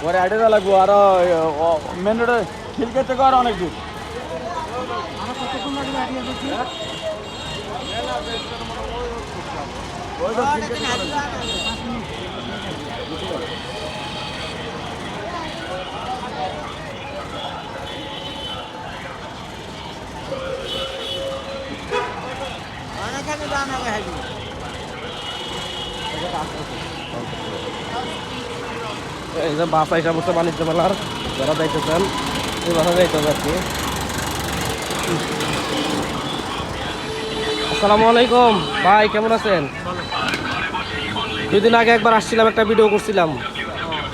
ওরে আইডে লাগবো আর মেন রোডে খিলকে থেকে আর অনেক দূর। এই যে বাস আইসা বসে বাণিজ্য মেলার যারা যাইতেছেন এই বাসা যাইতে হবে আর কি। আসসালামু আলাইকুম ভাই, কেমন আছেন? 2 দিন আগে একবার আসছিলাম, একটা ভিডিও করছিলাম,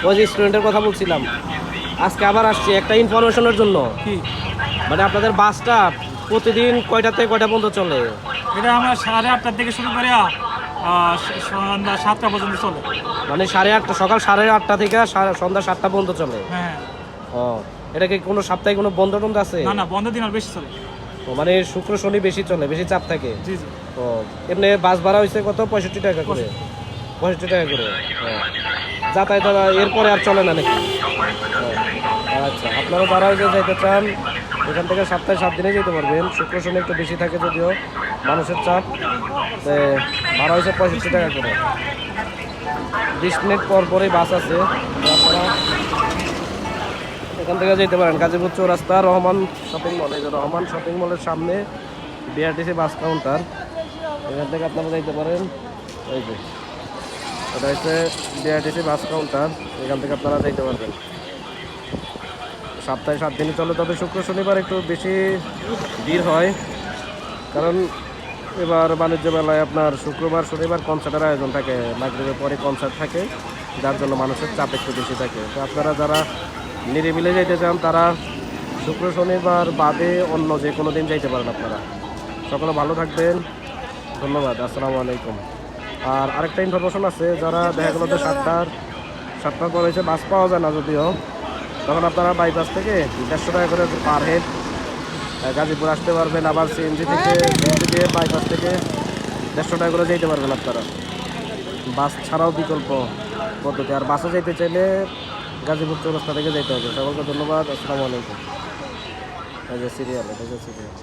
ওই যে স্টুডেন্টের কথা বলছিলাম। আজকে আবার আসছি একটা ইনফরমেশনের জন্য। কি মানে আপনাদের বাসটা প্রতিদিন কয়টা থেকে কয়টা পর্যন্ত চলে? এটা আমরা 8:30 থেকে শুরু করে সন্ধ্যা 7টা পর্যন্ত চলে। মানে 8:30, সকাল 8:30 থেকে সন্ধ্যা 7টা পর্যন্ত চলে। হ্যাঁ। ও, এটা কি কোনো সপ্তাহে কোনো বন্ধ টন্ধ আছে? না না, বন্ধ দিন আর বেশি চলে। ও, মানে শুক্র শনি বেশি চলে, বেশি চাপ থাকে। জি জি। ও, এমনি বাস ভাড়া হয়েছে কত? 65 টাকা করে। 65 টাকা করে। ও, যাতায়াত এরপরে আর চলে না নাকি? ও, আচ্ছা, আপনারা যারা হয়েছে যাইতে চান এখান থেকে সপ্তাহে 7 দিনে যেতে পারবেন। শুক্র শনি একটু বেশি থাকে যদিও মানুষের চাপ। ভাড়া হয়েছে 65 টাকা করে। 20 মিনিট পর পরই বাস আছে, আপনারা এখান থেকে যেতে পারেন। গাজীপুর চৌরাস্তা রহমান শপিং মল, এই যে রহমান শপিং মলের সামনে বিআরটিসি বাস কাউন্টার, এখান থেকে আপনারা যেতে পারেন। এই যে এটা হচ্ছে বিআরটিসি বাস কাউন্টার, এখান থেকে আপনারা যেতে পারবেন। সপ্তাহে 7 দিনে চলে, তবে শুক্র শনিবার একটু বেশি ভিড় হয়, কারণ এবার বাণিজ্য মেলায় আপনার শুক্রবার শনিবার কনসার্টের আয়োজন থাকে, মাগরিবের পরে কনসার্ট থাকে, যার জন্য মানুষের চাপ একটু বেশি থাকে। তো আপনারা যারা নিরিবিলে যেতে চান তারা শুক্র শনিবার বাদে অন্য যে কোনো দিন যাইতে পারেন আপনারা। সকলে ভালো থাকবেন, ধন্যবাদ, আসসালামু আলাইকুম। আর আরেকটা ইনফরমেশন আছে, যারা দেখা গেলো যে 7টার পর হয়েছে বাস পাওয়া যায় না যদিও, তখন আপনারা বাইপাস থেকে 150 টাকা করে পার হেড গাজীপুর আসতে পারবেন। আবার সিএনজি দিয়ে বাইপাস থেকে 150 টাকা করে যেতে পারবেন আপনারা। বাস ছাড়াও বিকল্প পদ্ধতি। আর বাসে যেতে চাইলে গাজীপুর চৌরাস্তা থেকে যেতে হবে। সকলকে ধন্যবাদ, আসসালামু আলাইকুম। এই যে সিরিয়াল, এটা যে সিরিয়াল।